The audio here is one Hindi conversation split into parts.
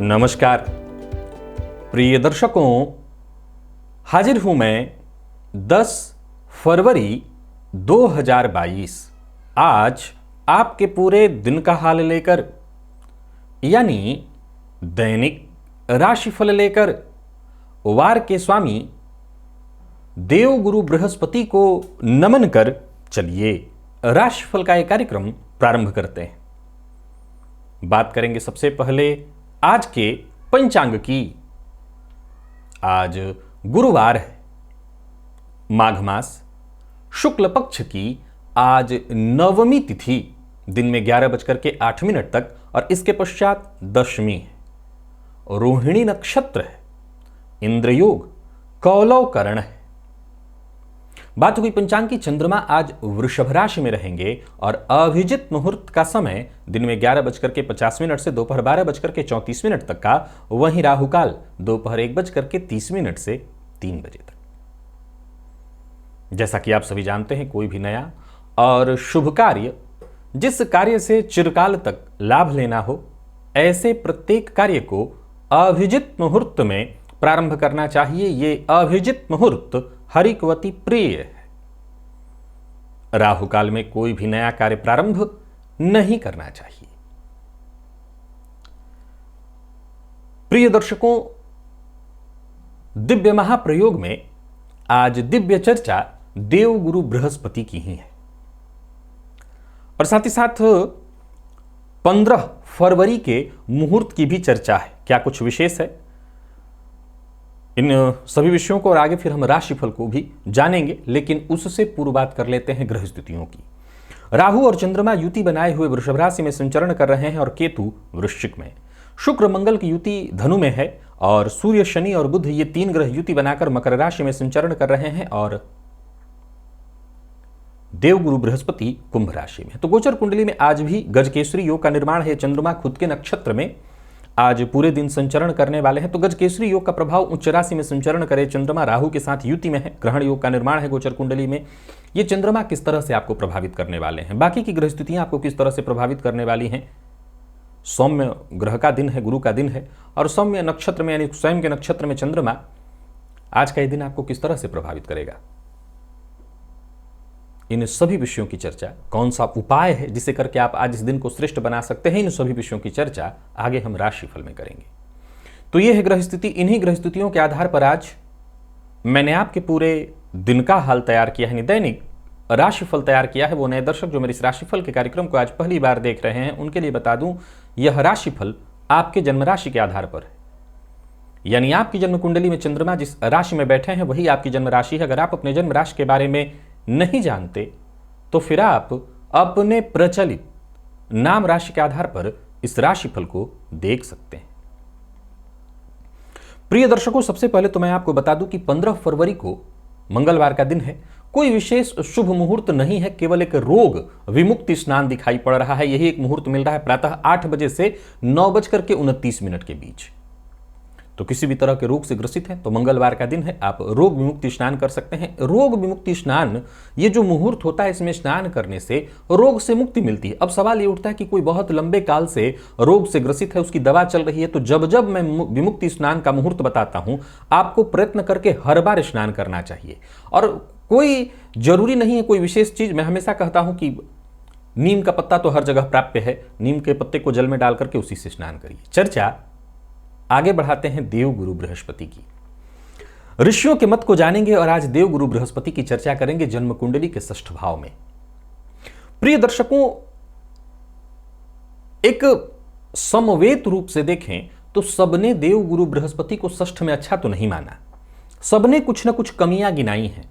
नमस्कार प्रिय दर्शकों, हाजिर हूं मैं 10 फरवरी 2022 आज आपके पूरे दिन का हाल लेकर, यानी दैनिक राशिफल लेकर वार के स्वामी देवगुरु बृहस्पति को नमन कर चलिए राशिफल का एक कार्यक्रम प्रारंभ करते हैं। बात करेंगे सबसे पहले आज के पंचांग की। आज गुरुवार है, माघ मास शुक्ल पक्ष की आज नवमी तिथि दिन में 11:08 तक और इसके पश्चात दशमी है। रोहिणी नक्षत्र है, इंद्रयोग कौलव करण है। बात हुई पंचांग की। चंद्रमा आज वृषभ राशि में रहेंगे और अभिजित मुहूर्त का समय दिन में 11:50 से दोपहर 12:34 तक का, वहीं राहुकाल दोपहर 1:30 से 3 बजे तक। जैसा कि आप सभी जानते हैं, कोई भी नया और शुभ कार्य, जिस कार्य से चिरकाल तक लाभ लेना हो, ऐसे प्रत्येक कार्य को अभिजित मुहूर्त में प्रारंभ करना चाहिए। ये अभिजित मुहूर्त हरिकवती प्रिय है। राहु काल में कोई भी नया कार्य प्रारंभ नहीं करना चाहिए। प्रिय दर्शकों, दिव्य महाप्रयोग में आज दिव्य चर्चा देवगुरु बृहस्पति की ही है और साथ ही साथ 15 फरवरी के मुहूर्त की भी चर्चा है। क्या कुछ विशेष है, इन सभी विषयों को और आगे फिर हम राशिफल को भी जानेंगे, लेकिन उससे पूर्व बात कर लेते हैं ग्रह स्थितियों की। राहु और चंद्रमा युति बनाए हुए वृषभ राशि में संचरण कर रहे हैं और केतु वृश्चिक में। शुक्र मंगल की युति धनु में है और सूर्य शनि और बुध ये 3 ग्रह युति बनाकर मकर राशि में संचरण कर रहे हैं और देवगुरु बृहस्पति कुंभ राशि में। तो गोचर कुंडली में आज भी गजकेसरी योग का निर्माण है। चंद्रमा खुद के नक्षत्र में आज पूरे दिन संचरण करने वाले हैं। तो गजकेसरी योग का प्रभाव उच्च राशि में संचरण करे। चंद्रमा राहु के साथ युति में है। ग्रहण योग का निर्माण है गोचर कुंडली में। ये चंद्रमा किस तरह से आपको प्रभावित करने वाले हैं, बाकी की ग्रह स्थितियां आपको किस तरह से प्रभावित करने वाली हैं। सौम्य ग्रह का दिन है, गुरु का दिन है और सौम्य नक्षत्र में यानी स्वयं के नक्षत्र में चंद्रमा आज का ये दिन आपको किस तरह से प्रभावित करेगा, इन सभी विषयों की चर्चा, कौन सा उपाय है जिसे करके आप आज इस दिन को श्रेष्ठ बना सकते हैं, इन सभी विषयों की चर्चा आगे हम राशिफल में करेंगे। तो यह है ग्रह स्थिति। इन्हीं ग्रह स्थितियों के आधार पर आज मैंने आपके पूरे दिन का हाल तैयार किया है, दैनिक राशिफल तैयार किया है। वो नए दर्शक जो मेरे इस राशिफल के कार्यक्रम को आज पहली बार देख रहे हैं, उनके लिए बता दूं, यह राशिफल आपके जन्म राशि के आधार पर है। यानी आपकी जन्म कुंडली में चंद्रमा जिस राशि में बैठे हैं वही आपकी जन्म राशि है। अगर आप अपने जन्म राशि के बारे में नहीं जानते तो फिर आप अपने प्रचलित नाम राशि के आधार पर इस राशिफल को देख सकते हैं। प्रिय दर्शकों, सबसे पहले तो मैं आपको बता दूं कि 15 फरवरी को मंगलवार का दिन है। कोई विशेष शुभ मुहूर्त नहीं है, केवल एक रोग विमुक्ति स्नान दिखाई पड़ रहा है। यही एक मुहूर्त मिल रहा है प्रातः 8 बजे से 9:29 के बीच। तो किसी भी तरह के रोग से ग्रसित हैं तो मंगलवार का दिन है, आप रोग विमुक्ति स्नान कर सकते हैं। रोग विमुक्ति स्नान, ये जो मुहूर्त होता है, इसमें स्नान करने से रोग से मुक्ति मिलती है। अब सवाल ये उठता है कि कोई बहुत लंबे काल से रोग से ग्रसित है, उसकी दवा चल रही है, तो जब जब मैं विमुक्ति स्नान का मुहूर्त बताता हूं, आपको प्रयत्न करके हर बार स्नान करना चाहिए। और कोई जरूरी नहीं है कोई विशेष चीज। मैं हमेशा कहता हूं कि नीम का पत्ता तो हर जगह प्राप्य है, नीम के पत्ते को जल में डाल करके उसी से स्नान करिए। चर्चा आगे बढ़ाते हैं देवगुरु बृहस्पति की। ऋषियों के मत को जानेंगे और आज देवगुरु बृहस्पति की चर्चा करेंगे जन्म कुंडली के 6ठ भाव में। प्रिय दर्शकों, एक समवेत रूप से देखें तो सबने देवगुरु बृहस्पति को 6ठ में अच्छा तो नहीं माना, सबने कुछ ना कुछ कमियां गिनाई हैं।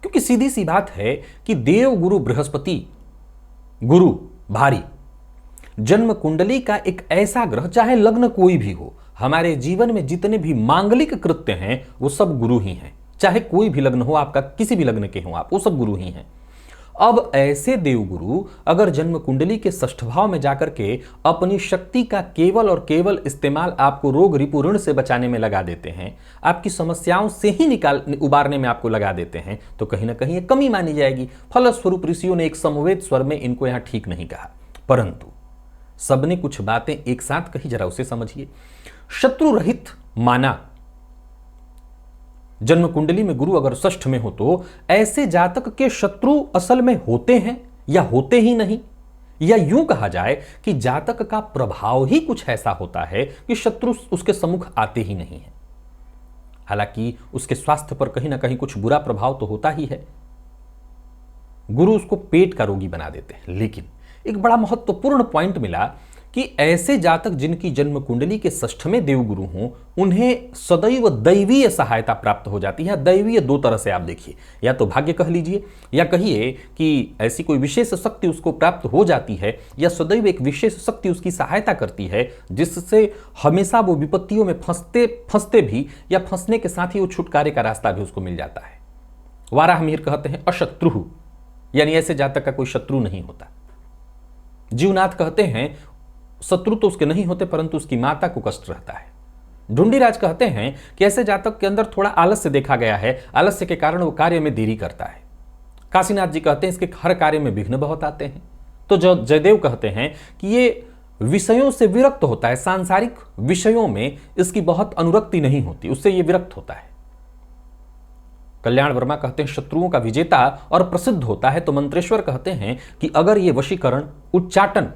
क्योंकि सीधी सी बात है कि देवगुरु बृहस्पति गुरु भारी जन्म कुंडली का एक ऐसा ग्रह, चाहे लग्न कोई भी हो, हमारे जीवन में जितने भी मांगलिक कृत्य हैं वो सब गुरु ही हैं। चाहे कोई भी लग्न हो आपका, किसी भी लग्न के हो आप, वो सब गुरु ही हैं। अब ऐसे देवगुरु अगर जन्म कुंडली के 6ठ भाव में जाकर के अपनी शक्ति का केवल और केवल इस्तेमाल आपको रोग रिपु ऋण से बचाने में लगा देते हैं, आपकी समस्याओं से ही उबारने में आपको लगा देते हैं, तो कहीं ना कहीं ये कमी मानी जाएगी। फलस्वरूप ऋषियों ने एक समवेत स्वर में इनको यहां ठीक नहीं कहा। परंतु सबने कुछ बातें एक साथ कही, जरा उसे समझिए। शत्रु रहित माना। जन्म कुंडली में गुरु अगर षष्ठ में हो तो ऐसे जातक के शत्रु असल में होते हैं या होते ही नहीं, या यूं कहा जाए कि जातक का प्रभाव ही कुछ ऐसा होता है कि शत्रु उसके सम्मुख आते ही नहीं है। हालांकि उसके स्वास्थ्य पर कहीं ना कहीं कुछ बुरा प्रभाव तो होता ही है, गुरु उसको पेट का रोगी बना देते हैं। लेकिन एक बड़ा महत्वपूर्ण पॉइंट मिला कि ऐसे जातक जिनकी जन्म कुंडली के षष्ठवें देवगुरु हों, उन्हें सदैव दैवीय सहायता प्राप्त हो जाती है। दैवीय दो तरह से आप देखिए, या तो भाग्य कह लीजिए, या कहिए कि ऐसी कोई विशेष शक्ति उसको प्राप्त हो जाती है, या सदैव एक विशेष शक्ति उसकी सहायता करती है, जिससे हमेशा वो विपत्तियों में फंसते भी या फंसने के साथ ही वो छुटकारे का रास्ता भी उसको मिल जाता है। वाराह मिहिर कहते हैं अशत्रु, यानी ऐसे जातक का कोई शत्रु नहीं होता। जीवनाथ कहते हैं शत्रु तो उसके नहीं होते, परंतु उसकी माता को कष्ट रहता है। ढूंढीराज कहते हैं कि ऐसे जातक के अंदर थोड़ा आलस्य देखा गया है, आलस्य के कारण वो कार्य में देरी करता है। काशीनाथ जी कहते हैं इसके हर कार्य में विघ्न बहुत आते हैं। तो जयदेव कहते हैं कि ये विषयों से विरक्त होता है, सांसारिक विषयों में इसकी बहुत अनुरक्ति नहीं होती, उससे ये विरक्त होता है। कल्याण वर्मा कहते हैं शत्रुओं का विजेता और प्रसिद्ध होता है। तो मंत्रेश्वर कहते हैं कि अगर ये वशीकरण, उच्चाटन,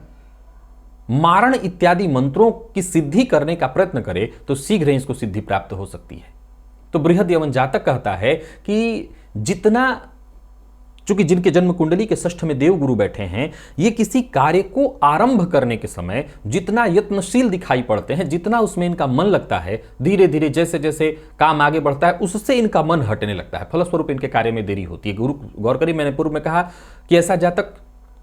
मारण इत्यादि मंत्रों की सिद्धि करने का प्रयत्न करे तो शीघ्र ही इसको सिद्धि प्राप्त हो सकती है। तो बृहद यवन जातक कहता है कि चूंकि जिनके जन्म कुंडली के षष्ठ में देवगुरु बैठे हैं, ये किसी कार्य को आरंभ करने के समय जितना यत्नशील दिखाई पड़ते हैं, जितना उसमें इनका मन लगता है, धीरे धीरे जैसे जैसे काम आगे बढ़ता है उससे इनका मन हटने लगता है, फलस्वरूप इनके कार्य में देरी होती है। गुरु गौर करिए, मैंने पूर्व में कहा कि ऐसा जातक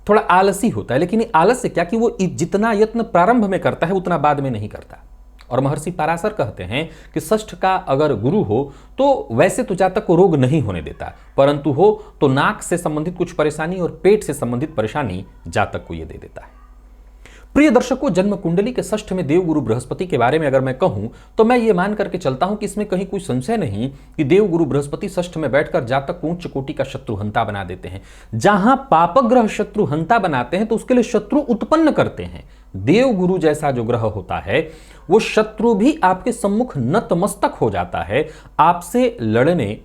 थोड़ा आलसी होता है, लेकिन ये आलस्य क्या कि वो जितना यत्न प्रारंभ में करता है उतना बाद में नहीं करता। और महर्षि पाराशर कहते हैं कि षष्ठ का अगर गुरु हो तो वैसे तो जातक को रोग नहीं होने देता, परंतु हो तो नाक से संबंधित कुछ परेशानी और पेट से संबंधित परेशानी जातक को यह दे देता है। प्रिय दर्शकों, जन्म कुंडली के षष्ठ में देवगुरु बृहस्पति के बारे में अगर मैं कहूं तो मैं ये मान करके चलता हूं कि इसमें कहीं कोई संशय नहीं कि देवगुरु बृहस्पति षष्ठ में बैठकर जातक को उच्च कोटि का शत्रुहंता बना देते हैं। जहां पापग्रह शत्रुहंता बनाते हैं तो उसके लिए शत्रु उत्पन्न करते हैं। देवगुरु जैसा जो ग्रह होता है वो शत्रु भी आपके सम्मुख नतमस्तक हो जाता है। आपसे लड़ने,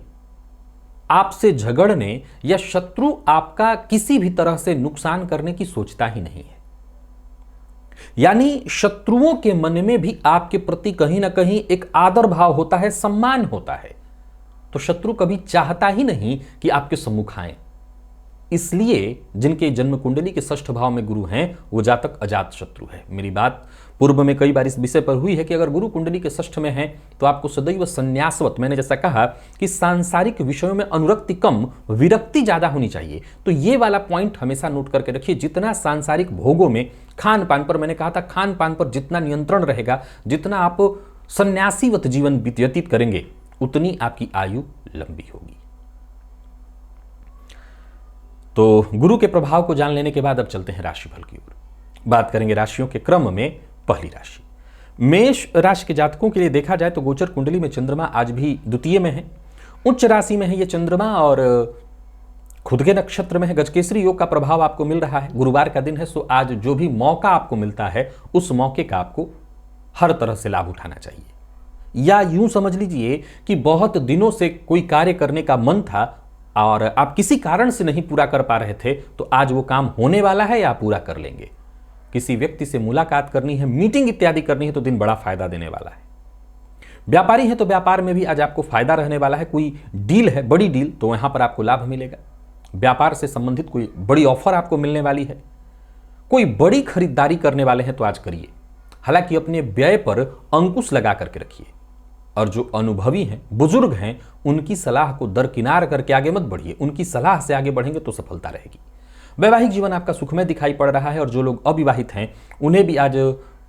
आपसे झगड़ने या शत्रु आपका किसी भी तरह से नुकसान करने की सोचता ही नहीं है। यानी शत्रुओं के मन में भी आपके प्रति कहीं ना कहीं एक आदर भाव होता है, सम्मान होता है। तो शत्रु कभी चाहता ही नहीं कि आपके सम्मुख आए। इसलिए जिनके जन्म कुंडली के षष्ठ भाव में गुरु हैं वो जातक अजात शत्रु है। मेरी बात पूर्व में कई बार इस विषय पर हुई है कि अगर गुरु कुंडली के षष्ठ में है तो आपको सदैव संन्यासवत, मैंने जैसा कहा कि सांसारिक विषयों में अनुरक्ति कम, विरक्ति ज्यादा होनी चाहिए। तो ये वाला पॉइंट हमेशा नोट करके रखिए। जितना सांसारिक भोगों में, खान पान पर, मैंने कहा था खान पान पर जितना नियंत्रण रहेगा, जितना आप सन्यासीवत जीवन व्यतीत करेंगे, उतनी आपकी आयु लंबी होगी। तो गुरु के प्रभाव को जान लेने के बाद अब चलते हैं राशिफल की ओर। बात करेंगे राशियों के क्रम में। पहली राशि मेष राशि के जातकों के लिए देखा जाए तो गोचर कुंडली में चंद्रमा आज भी द्वितीय में है, उच्च राशि में है ये चंद्रमा और खुद के नक्षत्र में है। गजकेसरी योग का प्रभाव आपको मिल रहा है। गुरुवार का दिन है, सो आज जो भी मौका आपको मिलता है उस मौके का आपको हर तरह से लाभ उठाना चाहिए। या यूं समझ लीजिए कि बहुत दिनों से कोई कार्य करने का मन था और आप किसी कारण से नहीं पूरा कर पा रहे थे, तो आज वो काम होने वाला है या आप पूरा कर लेंगे। किसी व्यक्ति से मुलाकात करनी है, मीटिंग इत्यादि करनी है तो दिन बड़ा फायदा देने वाला है। व्यापारी है तो व्यापार में भी आज आपको फायदा रहने वाला है। कोई डील है, बड़ी डील, तो यहां पर आपको लाभ मिलेगा। व्यापार से संबंधित कोई बड़ी ऑफर आपको मिलने वाली है। कोई बड़ी खरीदारी करने वाले हैं तो आज करिए। हालांकि अपने व्यय पर अंकुश लगा करके रखिए और जो अनुभवी हैं, बुजुर्ग हैं, उनकी सलाह को दरकिनार करके आगे मत बढ़िए। उनकी सलाह से आगे बढ़ेंगे तो सफलता रहेगी। वैवाहिक जीवन आपका सुखमय दिखाई पड़ रहा है और जो लोग अविवाहित हैं उन्हें भी आज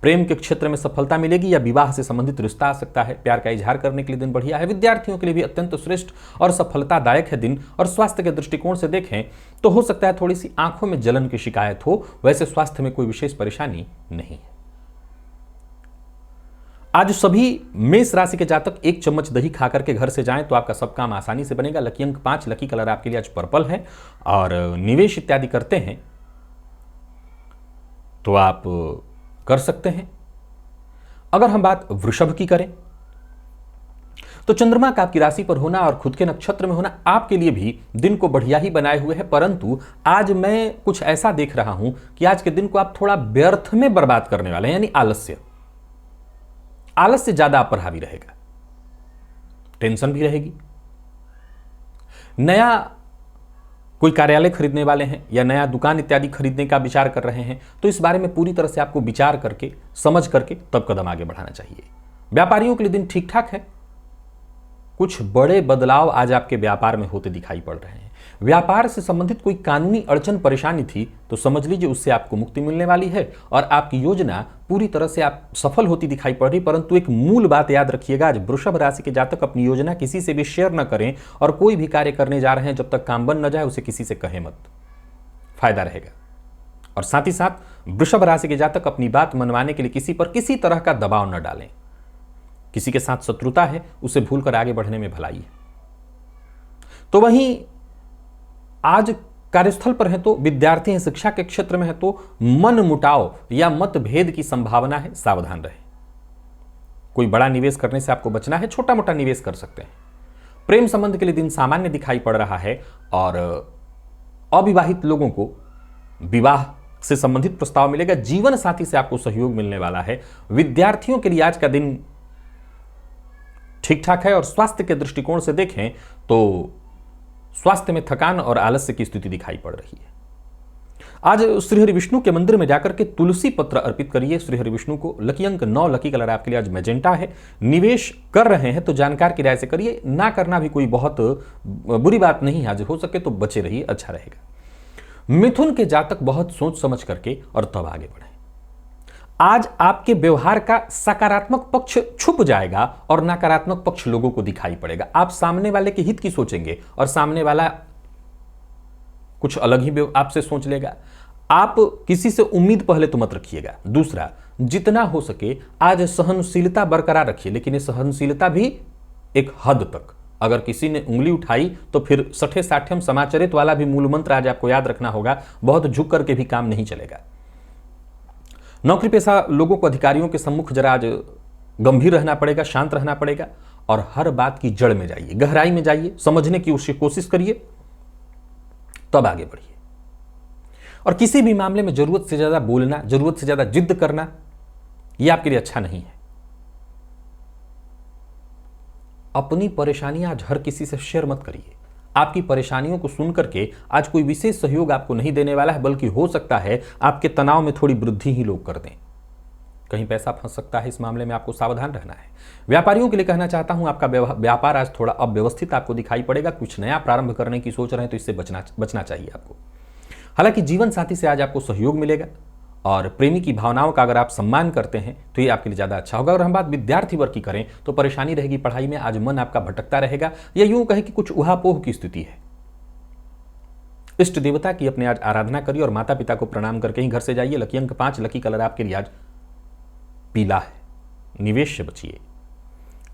प्रेम के क्षेत्र में सफलता मिलेगी या विवाह से संबंधित रिश्ता आ सकता है। प्यार का इजहार करने के लिए दिन बढ़िया है। विद्यार्थियों के लिए भी अत्यंत श्रेष्ठ और सफलतादायक है दिन। और स्वास्थ्य के दृष्टिकोण से देखें तो हो सकता है थोड़ी सी आंखों में जलन की शिकायत हो, वैसे स्वास्थ्य में कोई विशेष परेशानी नहीं है। आज सभी मेष राशि के जातक 1 चम्मच दही खा करके घर से जाएं तो आपका सब काम आसानी से बनेगा। लकी अंक 5, लकी कलर आपके लिए आज पर्पल है। और निवेश इत्यादि करते हैं तो आप कर सकते हैं। अगर हम बात वृषभ की करें तो चंद्रमा का आपकी राशि पर होना और खुद के नक्षत्र में होना आपके लिए भी दिन को बढ़िया ही बनाए हुए है, परंतु आज मैं कुछ ऐसा देख रहा हूं कि आज के दिन को आप थोड़ा व्यर्थ में बर्बाद करने वाले हैं, यानी आलस्य ज्यादा आप पर हावी रहेगा, टेंशन भी रहेगी। नया कोई कार्यालय खरीदने वाले हैं या नया दुकान इत्यादि खरीदने का विचार कर रहे हैं तो इस बारे में पूरी तरह से आपको विचार करके समझ करके तब कदम आगे बढ़ाना चाहिए। व्यापारियों के लिए दिन ठीक ठाक है। कुछ बड़े बदलाव आज आपके व्यापार में होते दिखाई पड़ रहे हैं। व्यापार से संबंधित कोई कानूनी अड़चन परेशानी थी तो समझ लीजिए उससे आपको मुक्ति मिलने वाली है और आपकी योजना पूरी तरह से आप सफल होती दिखाई पड़ रही। परंतु एक मूल बात याद रखिएगा, आज वृषभ राशि के जातक अपनी योजना किसी से भी शेयर न करें और कोई भी कार्य करने जा रहे हैं जब तक काम बन न जाए उसे किसी से कहें मत, फायदा रहेगा। और साथ ही साथ वृषभ राशि के जातक अपनी बात मनवाने के लिए किसी पर किसी तरह का दबाव न डालें। किसी के साथ शत्रुता है उसे भूलकर आगे बढ़ने में भलाई है। तो वहीं आज कार्यस्थल पर है तो विद्यार्थी हैं, शिक्षा के क्षेत्र में है तो मन मुटाव या मतभेद की संभावना है, सावधान रहें। कोई बड़ा निवेश करने से आपको बचना है, छोटा मोटा निवेश कर सकते हैं। प्रेम संबंध के लिए दिन सामान्य दिखाई पड़ रहा है और अविवाहित लोगों को विवाह से संबंधित प्रस्ताव मिलेगा। जीवन साथी से आपको सहयोग मिलने वाला है। विद्यार्थियों के लिए आज का दिन ठीक ठाक है और स्वास्थ्य के दृष्टिकोण से देखें तो स्वास्थ्य में थकान और आलस्य की स्थिति दिखाई पड़ रही है। आज श्री हरि विष्णु के मंदिर में जाकर के तुलसी पत्र अर्पित करिए श्री हरि विष्णु को। लकी अंक 9, लकी कलर आपके लिए आज मैजेंटा है। निवेश कर रहे हैं तो जानकार की राय से करिए, ना करना भी कोई बहुत बुरी बात नहीं है। आज हो सके तो बचे रहिए, अच्छा रहेगा। मिथुन के जातक बहुत सोच समझ करके और तब आगे बढ़े। आज आपके व्यवहार का सकारात्मक पक्ष छुप जाएगा और नकारात्मक पक्ष लोगों को दिखाई पड़ेगा। आप सामने वाले के हित की सोचेंगे और सामने वाला कुछ अलग ही आपसे सोच लेगा। आप किसी से उम्मीद पहले तो मत रखिएगा। दूसरा, जितना हो सके आज सहनशीलता बरकरार रखिए, लेकिन ये सहनशीलता भी एक हद तक। अगर किसी ने उंगली उठाई तो फिर सठे साठ्यम समाचरित वाला भी मूल मंत्र आज आपको याद रखना होगा। बहुत झुक करके भी काम नहीं चलेगा। नौकरी पेशा लोगों को अधिकारियों के सम्मुख जरा आज गंभीर रहना पड़ेगा, शांत रहना पड़ेगा और हर बात की जड़ में जाइए, गहराई में जाइए, समझने की कोशिश करिए, तब आगे बढ़िए। और किसी भी मामले में जरूरत से ज्यादा बोलना, जरूरत से ज्यादा जिद करना, यह आपके लिए अच्छा नहीं है। अपनी परेशानियां आज हर किसी से शेयर मत करिए। आपकी परेशानियों को सुनकर के आज कोई विशेष सहयोग आपको नहीं देने वाला है, बल्कि हो सकता है आपके तनाव में थोड़ी वृद्धि ही लोग कर दें। कहीं पैसा फंस सकता है, इस मामले में आपको सावधान रहना है। व्यापारियों के लिए कहना चाहता हूं, आपका व्यापार आज थोड़ा अव्यवस्थित आपको दिखाई पड़ेगा। कुछ नया प्रारंभ करने की सोच रहे हैं तो इससे बचना चाहिए आपको। हालांकि जीवन साथी से आज आपको सहयोग मिलेगा और प्रेमी की भावनाओं का अगर आप सम्मान करते हैं तो ये आपके लिए ज्यादा अच्छा होगा। अगर हम बात विद्यार्थी वर्ग की करें तो परेशानी रहेगी पढ़ाई में। आज मन आपका भटकता रहेगा या यूं कहें कि कुछ उहापोह की स्थिति है। इष्ट देवता की अपने आज आराधना करिए और माता पिता को प्रणाम करके ही घर से जाइए। लकी अंक 5, लकी कलर आपके लिए आज पीला है। निवेश से बचिए।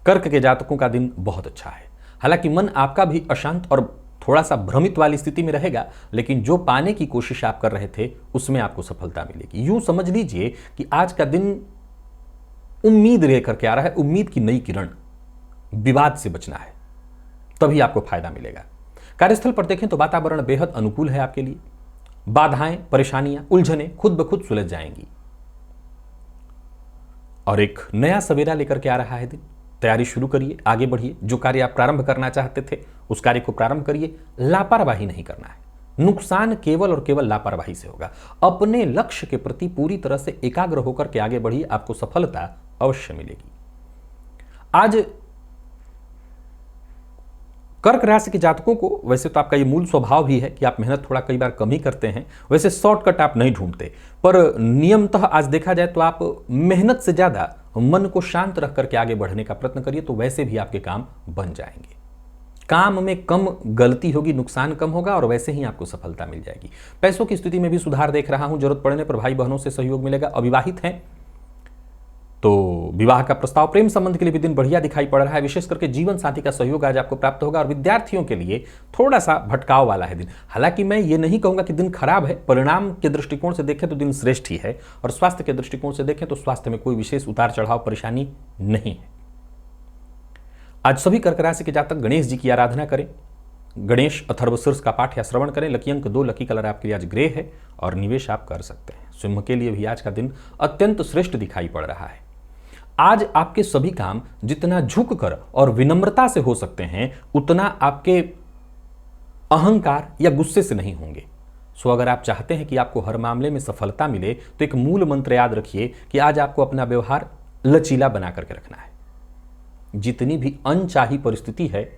कर्क के जातकों का दिन बहुत अच्छा है। हालांकि मन आपका भी अशांत और थोड़ा सा भ्रमित वाली स्थिति में रहेगा, लेकिन जो पाने की कोशिश आप कर रहे थे उसमें आपको सफलता मिलेगी। यूं समझ लीजिए कि आज का दिन उम्मीद लेकर के आ रहा है, उम्मीद की नई किरण। विवाद से बचना है, तभी आपको फायदा मिलेगा। कार्यस्थल पर देखें तो वातावरण बेहद अनुकूल है आपके लिए। बाधाएं, परेशानियां, उलझनें खुद ब खुद सुलझ जाएंगी और एक नया सवेरा लेकर के आ रहा है दिन। तैयारी शुरू करिए, आगे बढ़िए। जो कार्य आप प्रारंभ करना चाहते थे उस कार्य को प्रारंभ करिए। लापरवाही नहीं करना है। नुकसान केवल और केवल लापरवाही से होगा। अपने लक्ष्य के प्रति पूरी तरह से एकाग्र होकर के आगे बढ़िए, आपको सफलता अवश्य मिलेगी। आज कर्क राशि के जातकों को वैसे तो आपका ये मूल स्वभाव भी है कि आप मेहनत थोड़ा कई बार कम ही करते हैं, वैसे शॉर्टकट आप नहीं ढूंढते, पर नियमतः आज देखा जाए तो आप मेहनत से ज्यादा मन को शांत रख करके आगे बढ़ने का प्रयत्न करिए, तो वैसे भी आपके काम बन जाएंगे। काम में कम गलती होगी, नुकसान कम होगा और वैसे ही आपको सफलता मिल जाएगी। पैसों की स्थिति में भी सुधार देख रहा हूं। जरूरत पड़ने पर भाई बहनों से सहयोग मिलेगा। अविवाहित हैं तो विवाह का प्रस्ताव, प्रेम संबंध के लिए भी दिन बढ़िया दिखाई पड़ रहा है। विशेष करके जीवन साथी का सहयोग आज आपको प्राप्त होगा। और विद्यार्थियों के लिए थोड़ा सा भटकाव वाला है दिन। हालांकि मैं ये नहीं कहूंगा कि दिन खराब है, परिणाम के दृष्टिकोण से देखें तो दिन श्रेष्ठ ही है, और स्वास्थ्य के दृष्टिकोण से देखें तो स्वास्थ्य में कोई विशेष उतार चढ़ाव परेशानी नहीं है। आज सभी कर्क राशि के जातक गणेश जी की आराधना करें, गणेश अथर्वशीर्ष का पाठ या श्रवण करें। लकी अंक 2, लकी कलर आपके लिए आज ग्रे है और निवेश आप कर सकते हैं। सिंह के लिए भी आज का दिन अत्यंत श्रेष्ठ दिखाई पड़ रहा है। आज आपके सभी काम जितना झुककर और विनम्रता से हो सकते हैं, उतना आपके अहंकार या गुस्से से नहीं होंगे। सो अगर आप चाहते हैं कि आपको हर मामले में सफलता मिले तो एक मूल मंत्र याद रखिए कि आज आपको अपना व्यवहार लचीला बना करके रखना है। जितनी भी अनचाही परिस्थिति है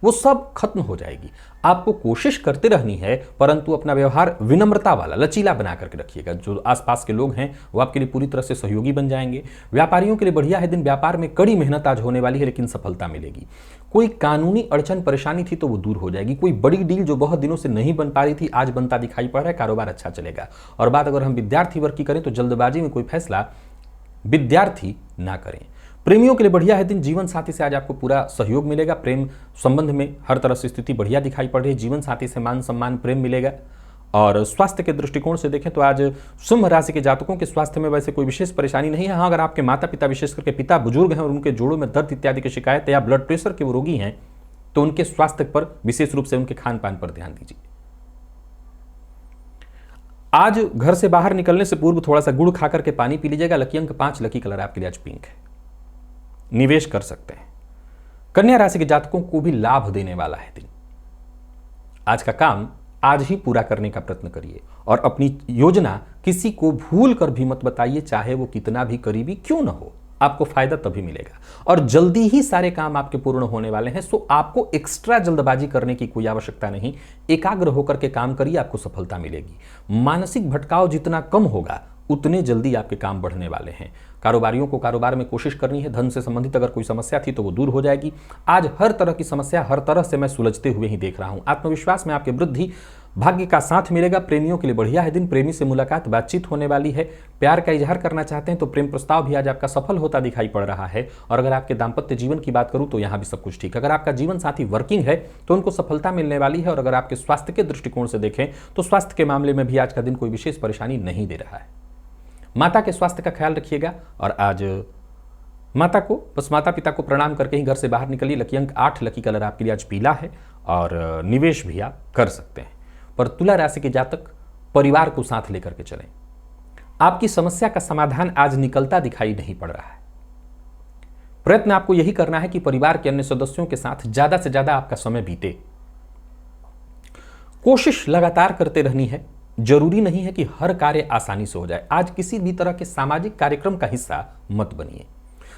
वो सब खत्म हो जाएगी। आपको कोशिश करते रहनी है, परंतु अपना व्यवहार विनम्रता वाला लचीला बना करके रखिएगा। जो आसपास के लोग हैं वो आपके लिए पूरी तरह से सहयोगी बन जाएंगे। व्यापारियों के लिए बढ़िया है दिन। व्यापार में कड़ी मेहनत आज होने वाली है, लेकिन सफलता मिलेगी। कोई कानूनी अड़चन परेशानी थी तो वो दूर हो जाएगी। कोई बड़ी डील जो बहुत दिनों से नहीं बन पा रही थी आज बनता दिखाई पड़ रहा है। कारोबार अच्छा चलेगा। और बात अगर हम विद्यार्थी वर्ग की करें तो जल्दबाजी में कोई फैसला विद्यार्थी ना करें। प्रेमियों के लिए बढ़िया है दिन। जीवन साथी से आज आपको पूरा सहयोग मिलेगा। प्रेम संबंध में हर तरह से स्थिति बढ़िया दिखाई पड़ रही है। जीवन साथी से मान सम्मान प्रेम मिलेगा। और स्वास्थ्य के दृष्टिकोण से देखें तो आज सिंह राशि के जातकों के स्वास्थ्य में वैसे कोई विशेष परेशानी नहीं है। हाँ, अगर आपके माता पिता विशेष करके पिता बुजुर्ग हैं और उनके जोड़ों में दर्द इत्यादि की शिकायत या ब्लड प्रेशर के वो रोगी हैं तो उनके स्वास्थ्य पर विशेष रूप से उनके खान पान पर ध्यान दीजिए। आज घर से बाहर निकलने से पूर्व थोड़ा सा गुड़ खाकर के पानी पी लीजिएगा। लकी अंक 5, लकी कलर आपके लिए आज पिंक है। निवेश कर सकते हैं। कन्या राशि के जातकों को भी लाभ देने वाला है दिन। आज का काम आज ही पूरा करने का प्रयत्न करिए और अपनी योजना किसी को भूल कर भी मत बताइए, चाहे वो कितना भी करीबी क्यों ना हो। आपको फायदा तभी मिलेगा और जल्दी ही सारे काम आपके पूर्ण होने वाले हैं। सो आपको एक्स्ट्रा जल्दबाजी करने की कोई आवश्यकता नहीं। एकाग्र होकर के काम करिए, आपको सफलता मिलेगी। मानसिक भटकाव जितना कम होगा उतने जल्दी आपके काम बढ़ने वाले हैं। कारोबारियों को कारोबार में कोशिश करनी है। धन से संबंधित अगर कोई समस्या थी तो वो दूर हो जाएगी। आज हर तरह की समस्या हर तरह से मैं सुलझते हुए ही देख रहा हूं। आत्मविश्वास में आपके वृद्धि, भाग्य का साथ मिलेगा। प्रेमियों के लिए बढ़िया है दिन। प्रेमी से मुलाकात, बातचीत होने वाली है। प्यार का इजहार करना चाहते हैं तो प्रेम प्रस्ताव भी आज आपका सफल होता दिखाई पड़ रहा है। और अगर आपके दाम्पत्य जीवन की बात करूं तो यहां भी सब कुछ ठीक है। अगर आपका जीवन साथी वर्किंग है तो उनको सफलता मिलने वाली है। और अगर आपके स्वास्थ्य के दृष्टिकोण से देखें तो स्वास्थ्य के मामले में भी आज का दिन कोई विशेष परेशानी नहीं दे रहा है। माता के स्वास्थ्य का ख्याल रखिएगा और आज माता पिता को प्रणाम करके ही घर से बाहर निकलिए। लकी अंक 8, लकी कलर आपके लिए आज पीला है और निवेश भी आप कर सकते हैं। पर तुला राशि के जातक परिवार को साथ लेकर के चलें। आपकी समस्या का समाधान आज निकलता दिखाई नहीं पड़ रहा है। प्रयत्न आपको यही करना है कि परिवार के अन्य सदस्यों के साथ ज्यादा से ज्यादा आपका समय बीते। कोशिश लगातार करते रहनी है। जरूरी नहीं है कि हर कार्य आसानी से हो जाए। आज किसी भी तरह के सामाजिक कार्यक्रम का हिस्सा मत बनिए।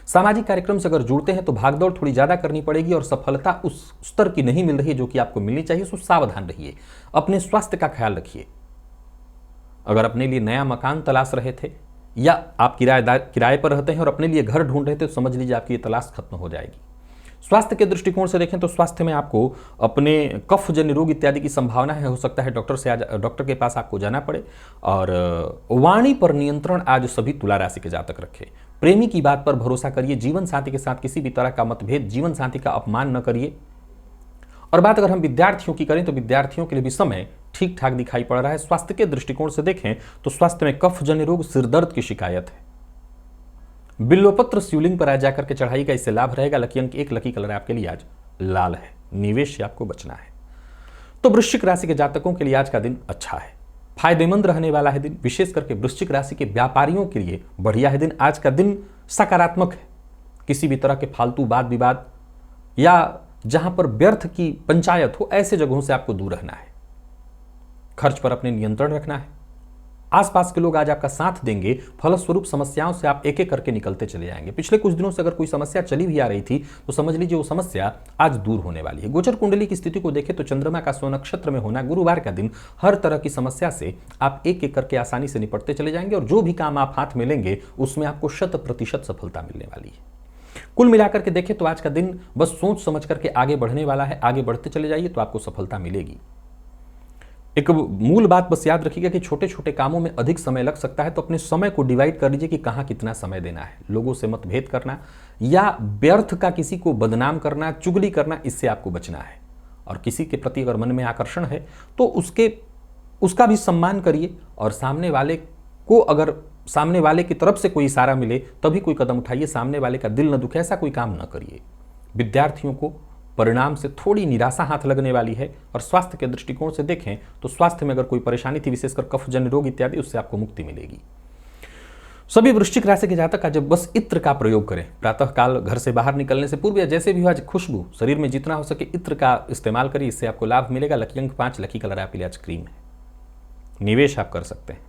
सामाजिक कार्यक्रम से अगर जुड़ते हैं तो भागदौड़ थोड़ी ज्यादा करनी पड़ेगी और सफलता उस स्तर की नहीं मिल रही है जो कि आपको मिलनी चाहिए। सो सावधान रहिए। अपने स्वास्थ्य का ख्याल रखिए। अगर अपने लिए नया मकान तलाश रहे थे या आप किराए पर रहते हैं और अपने लिए घर ढूंढ रहे थे तो समझ लीजिए आपकी ये तलाश खत्म हो जाएगी। स्वास्थ्य के दृष्टिकोण से देखें तो स्वास्थ्य में आपको अपने कफ जन्य रोग इत्यादि की संभावना है। हो सकता है डॉक्टर के पास आपको जाना पड़े। और वाणी पर नियंत्रण आज सभी तुला राशि के जातक रखें। प्रेमी की बात पर भरोसा करिए। जीवन साथी के साथ किसी भी तरह का मतभेद, जीवन साथी का अपमान न करिए। और बात अगर हम विद्यार्थियों की करें तो विद्यार्थियों के लिए भी समय ठीक ठाक दिखाई पड़ रहा है। स्वास्थ्य के दृष्टिकोण से देखें तो स्वास्थ्य में कफ जन्य रोग, सिरदर्द की शिकायत है। बिल्वपत्र शिवलिंग पर आज जाकर के चढ़ाइएगा, इससे लाभ रहेगा। लकी अंक 1, लकी कलर आपके लिए आज लाल है। निवेश से आपको बचना है। तो वृश्चिक राशि के जातकों के लिए आज का दिन अच्छा है, फायदेमंद रहने वाला है दिन। विशेष करके वृश्चिक राशि के व्यापारियों के लिए बढ़िया है दिन। आज का दिन सकारात्मक है। किसी भी तरह के फालतू वाद विवाद या जहां पर व्यर्थ की पंचायत हो ऐसे जगहों से आपको दूर रहना है। खर्च पर अपने नियंत्रण रखना है। आसपास के लोग आज आपका साथ देंगे। फलस्वरूप समस्याओं से आप एक एक करके निकलते चले जाएंगे। पिछले कुछ दिनों से अगर कोई समस्या चली भी आ रही थी तो समझ लीजिए वो समस्या आज दूर होने वाली है। गोचर कुंडली की स्थिति को देखें तो चंद्रमा का स्वनक्षत्र में होना, गुरुवार का दिन, हर तरह की समस्या से आप एक एक करके आसानी से निपटते चले जाएंगे और जो भी काम आप हाथ में लेंगे उसमें आपको 100% सफलता मिलने वाली है। कुल मिलाकर के देखें तो आज का दिन बस सोच समझ करके आगे बढ़ने वाला है। आगे बढ़ते चले जाइए तो आपको सफलता मिलेगी। एक मूल बात बस याद रखिएगा कि छोटे छोटे कामों में अधिक समय लग सकता है, तो अपने समय को डिवाइड कर लीजिए कि कहाँ कितना समय देना है। लोगों से मतभेद करना या व्यर्थ का किसी को बदनाम करना, चुगली करना, इससे आपको बचना है। और किसी के प्रति अगर मन में आकर्षण है तो उसका भी सम्मान करिए, और सामने वाले की तरफ से कोई इशारा मिले तभी कोई कदम उठाइए। सामने वाले का दिल न दुखे ऐसा कोई काम न करिए। विद्यार्थियों को परिणाम से थोड़ी निराशा हाथ लगने वाली है, और स्वास्थ्य के दृष्टिकोण से देखें तो स्वास्थ्य में अगर कोई परेशानी थी, विशेषकर कफजन्य रोग इत्यादि, उससे आपको मुक्ति मिलेगी। सभी वृश्चिक राशि के जातक आज बस इत्र का प्रयोग करें। प्रातःकाल घर से बाहर निकलने से पूर्व या जैसे भी आज खुशबू शरीर में जितना हो सके इत्र का इस्तेमाल करिए, इससे आपको लाभ मिलेगा। लकी अंक 5, लकी कलर आपके लिए आज क्रीम है। निवेश आप कर सकते हैं।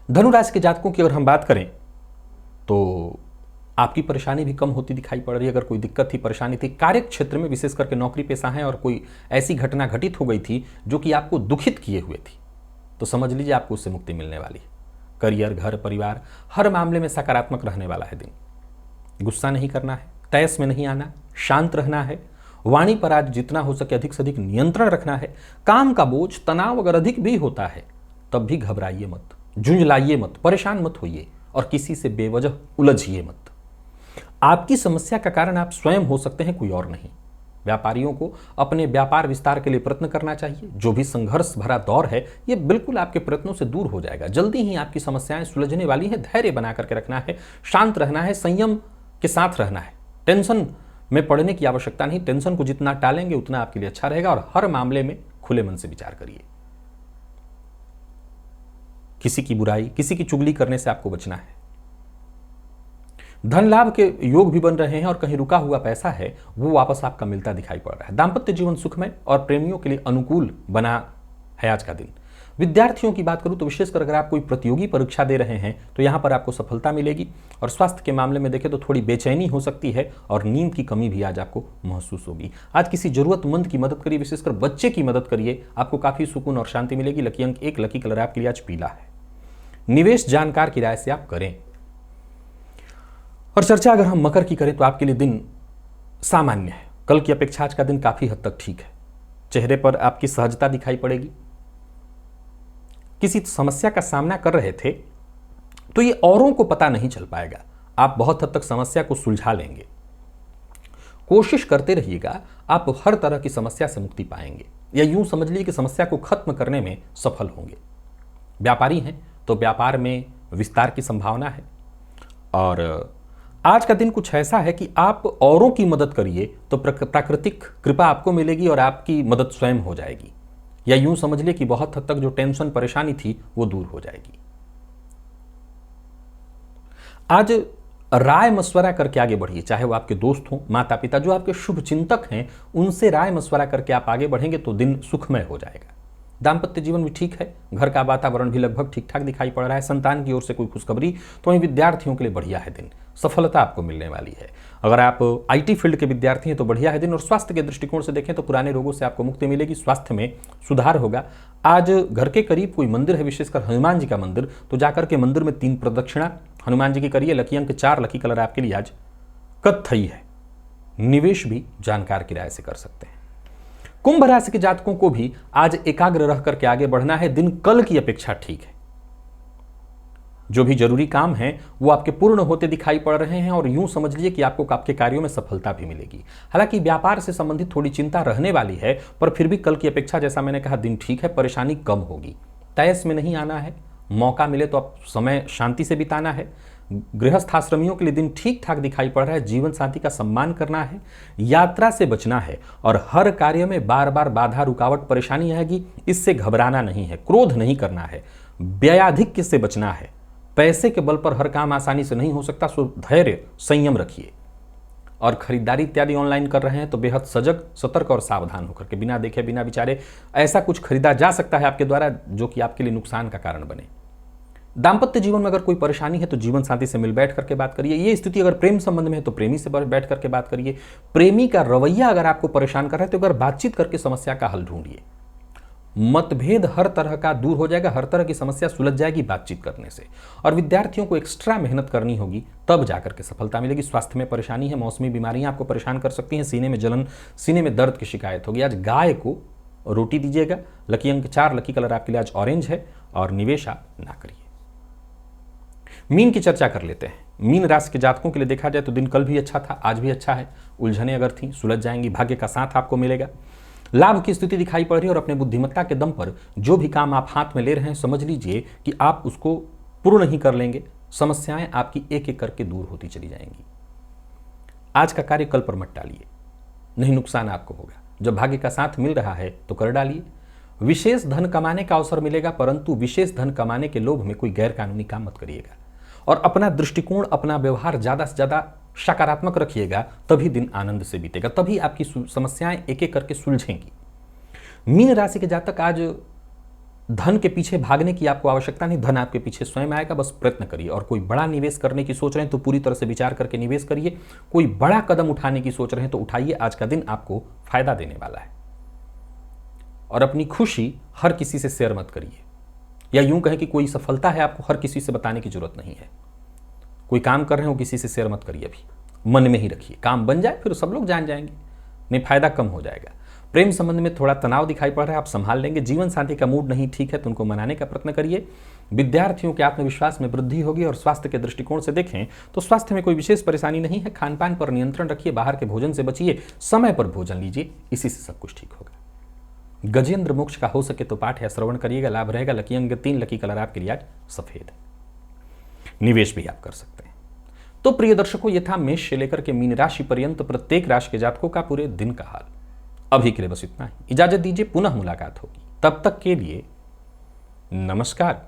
धनु राशि के जातकों की अगर हम बात करें तो आपकी परेशानी भी कम होती दिखाई पड़ रही है। अगर कोई दिक्कत थी, परेशानी थी, कार्य क्षेत्र में विशेष करके नौकरी पेशा है और कोई ऐसी घटना घटित हो गई थी जो कि आपको दुखित किए हुए थी, तो समझ लीजिए आपको उससे मुक्ति मिलने वाली है। करियर, घर, परिवार, हर मामले में सकारात्मक रहने वाला है दिन। गुस्सा नहीं करना है, तैस में नहीं आना, शांत रहना है। वाणी पर आज जितना हो सके अधिक से अधिक नियंत्रण रखना है। काम का बोझ, तनाव अगर अधिक भी होता है तब भी घबराइए मत, झुंझलाइए मत, परेशान मत होइए और किसी से बेवजह उलझिए मत। आपकी समस्या का कारण आप स्वयं हो सकते हैं, कोई और नहीं। व्यापारियों को अपने व्यापार विस्तार के लिए प्रयत्न करना चाहिए। जो भी संघर्ष भरा दौर है ये बिल्कुल आपके प्रयत्नों से दूर हो जाएगा। जल्दी ही आपकी समस्याएं सुलझने वाली हैं। धैर्य बना करके रखना है, शांत रहना है, संयम के साथ रहना है। टेंशन में पड़ने की आवश्यकता नहीं। टेंशन को जितना टालेंगे उतना आपके लिए अच्छा रहेगा। और हर मामले में खुले मन से विचार करिए। किसी की बुराई, किसी की चुगली करने से आपको बचना है। धन लाभ के योग भी बन रहे हैं और कहीं रुका हुआ पैसा है वो वापस आपका मिलता दिखाई पड़ रहा है। दाम्पत्य जीवन सुखमय और प्रेमियों के लिए अनुकूल बना है आज का दिन। विद्यार्थियों की बात करूं तो विशेषकर अगर आप कोई प्रतियोगी परीक्षा दे रहे हैं तो यहां पर आपको सफलता मिलेगी। और स्वास्थ्य के मामले में देखें तो थोड़ी बेचैनी हो सकती है और नींद की कमी भी आज आपको महसूस होगी। आज किसी जरूरतमंद की मदद करिए, विशेषकर बच्चे की मदद करिए, आपको काफी सुकून और शांति मिलेगी। लकी अंक 1, लकी कलर आपके लिए आज पीला है। निवेश जानकार की राय से आप करें। और चर्चा अगर हम मकर की करें तो आपके लिए दिन सामान्य है। कल की अपेक्षा आज का दिन काफी हद तक ठीक है। चेहरे पर आपकी सहजता दिखाई पड़ेगी। किसी समस्या का सामना कर रहे थे तो ये औरों को पता नहीं चल पाएगा। आप बहुत हद तक समस्या को सुलझा लेंगे। कोशिश करते रहिएगा, आप हर तरह की समस्या से मुक्ति पाएंगे, या यूं समझ लीजिए कि समस्या को खत्म करने में सफल होंगे। व्यापारी हैं तो व्यापार में विस्तार की संभावना है। और आज का दिन कुछ ऐसा है कि आप औरों की मदद करिए तो प्राकृतिक कृपा आपको मिलेगी और आपकी मदद स्वयं हो जाएगी। या यूं समझ लिए कि बहुत हद तक जो टेंशन परेशानी थी वो दूर हो जाएगी। आज राय मशवरा करके आगे बढ़िए, चाहे वो आपके दोस्त हों, माता पिता, जो आपके शुभ चिंतक हैं, उनसे राय मशवरा करके आप आगे बढ़ेंगे तो दिन सुखमय हो जाएगा। दाम्पत्य जीवन भी ठीक है। घर का वातावरण भी लगभग ठीक ठाक दिखाई पड़ रहा है। संतान की ओर से कोई खुशखबरी, तो वहीं विद्यार्थियों के लिए बढ़िया है दिन। सफलता आपको मिलने वाली है। अगर आप आईटी फील्ड के विद्यार्थी हैं तो बढ़िया है दिन। और स्वास्थ्य के दृष्टिकोण से देखें तो पुराने रोगों से आपको मुक्ति मिलेगी, स्वास्थ्य में सुधार होगा। आज घर के करीब कोई मंदिर है, विशेषकर हनुमान जी का मंदिर, तो जाकर के मंदिर में 3 प्रदक्षिणा हनुमान जी की करिए। लकी अंक 4, लकी कलर आपके लिए आज कत्थई है। निवेश भी जानकार की राय से कर सकते हैं। कुंभ राशि के जातकों को भी आज एकाग्र रह करके आगे बढ़ना है। दिन कल की अपेक्षा ठीक है। जो भी जरूरी काम है वो आपके पूर्ण होते दिखाई पड़ रहे हैं और यूं समझ लीजिए कि आपको आपके कार्यों में सफलता भी मिलेगी। हालांकि व्यापार से संबंधित थोड़ी चिंता रहने वाली है, पर फिर भी कल की अपेक्षा जैसा मैंने कहा दिन ठीक है। परेशानी कम होगी। तयस में नहीं आना है। मौका मिले तो आप समय शांति से बिताना है। गृहस्थ आश्रमियों के लिए दिन ठीक ठाक दिखाई पड़ रहा है। जीवन साथी का सम्मान करना है, यात्रा से बचना है और हर कार्य में बार बार बाधा, रुकावट, परेशानी आएगी, इससे घबराना नहीं है। क्रोध नहीं करना है। व्ययाधिक्य से बचना है। पैसे के बल पर हर काम आसानी से नहीं हो सकता, सो धैर्य, संयम रखिए। और खरीदारी इत्यादि ऑनलाइन कर रहे हैं तो बेहद सजग, सतर्क और सावधान होकर के, बिना देखे बिना विचारे ऐसा कुछ खरीदा जा सकता है आपके द्वारा जो कि आपके लिए नुकसान का कारण बने। दाम्पत्य जीवन में अगर कोई परेशानी है तो जीवन साथी से मिल बैठ करके बात करिए। ये स्थिति अगर प्रेम संबंध में है तो प्रेमी से बैठ करके बात करिए। प्रेमी का रवैया अगर आपको परेशान कर रहा है तो अगर बातचीत करके समस्या का हल ढूंढिए। मतभेद हर तरह का दूर हो जाएगा। हर तरह की समस्या सुलझ जाएगी बातचीत करने से। और विद्यार्थियों को एक्स्ट्रा मेहनत करनी होगी, तब जाकर के सफलता मिलेगी। स्वास्थ्य में परेशानी है, मौसमी बीमारियां आपको परेशान कर सकती हैं। सीने में जलन, सीने में दर्द की शिकायत होगी। आज गाय को रोटी दीजिएगा। लकी अंक 4, लकी कलर आपके लिए आज ऑरेंज है और निवेश आप ना करिए। मीन की चर्चा कर लेते हैं। मीन राशि के जातकों के लिए देखा जाए तो दिन कल भी अच्छा था, आज भी अच्छा है। उलझने अगर थी सुलझ जाएंगी, भाग्य का साथ आपको मिलेगा, लाभ की स्थिति दिखाई पड़ रही है और अपने बुद्धिमत्ता के दम पर जो भी काम आप हाथ में ले रहे हैं समझ लीजिए कि आप उसको पूर्ण ही कर लेंगे। समस्याएं आपकी एक एक करके दूर होती चली जाएंगी। आज का कार्य कल पर मत टालिए, नहीं नुकसान आपको होगा। जब भाग्य का साथ मिल रहा है तो कर डालिए। विशेष धन कमाने का अवसर मिलेगा, परंतु विशेष धन कमाने के लोभ में कोई गैर कानूनी काम मत करिएगा और अपना दृष्टिकोण, अपना व्यवहार ज्यादा से ज्यादा सकारात्मक रखिएगा, तभी दिन आनंद से बीतेगा, तभी आपकी समस्याएं एक एक करके सुलझेंगी। मीन राशि के जातक आज धन के पीछे भागने की आपको आवश्यकता नहीं, धन आपके पीछे स्वयं आएगा, बस प्रयत्न करिए। और कोई बड़ा निवेश करने की सोच रहे हैं तो पूरी तरह से विचार करके निवेश करिए। कोई बड़ा कदम उठाने की सोच रहे हैं तो उठाइए, आज का दिन आपको फायदा देने वाला है। और अपनी खुशी हर किसी से शेयर मत करिए, या यूं कहें कि कोई सफलता है आपको हर किसी से बताने की जरूरत नहीं है। कोई काम कर रहे हो किसी से शेयर मत करिए, अभी मन में ही रखिए। काम बन जाए फिर सब लोग जान जाएंगे, नहीं फायदा कम हो जाएगा। प्रेम संबंध में थोड़ा तनाव दिखाई पड़ रहा है, आप संभाल लेंगे। जीवन साथी का मूड नहीं ठीक है तो उनको मनाने का प्रयत्न करिए। विद्यार्थियों के आत्मविश्वास में वृद्धि होगी। और स्वास्थ्य के दृष्टिकोण से देखें तो स्वास्थ्य में कोई विशेष परेशानी नहीं है। खान पान पर नियंत्रण रखिए, बाहर के भोजन से बचिए, समय पर भोजन लीजिए, इसी से सब कुछ ठीक होगा। गजेंद्र मोक्ष का हो सके तो पाठ या श्रवण करिएगा, लाभ रहेगा। लकी अंक 3, लकी कलर आपके लिए आज सफेद है। निवेश भी आप कर सकते हैं। तो प्रिय दर्शकों, ये था मेष से लेकर के मीन राशि पर्यंत प्रत्येक राशि के जातकों का पूरे दिन का हाल। अभी के लिए बस इतना ही, इजाजत दीजिए, पुनः मुलाकात होगी। तब तक के लिए नमस्कार।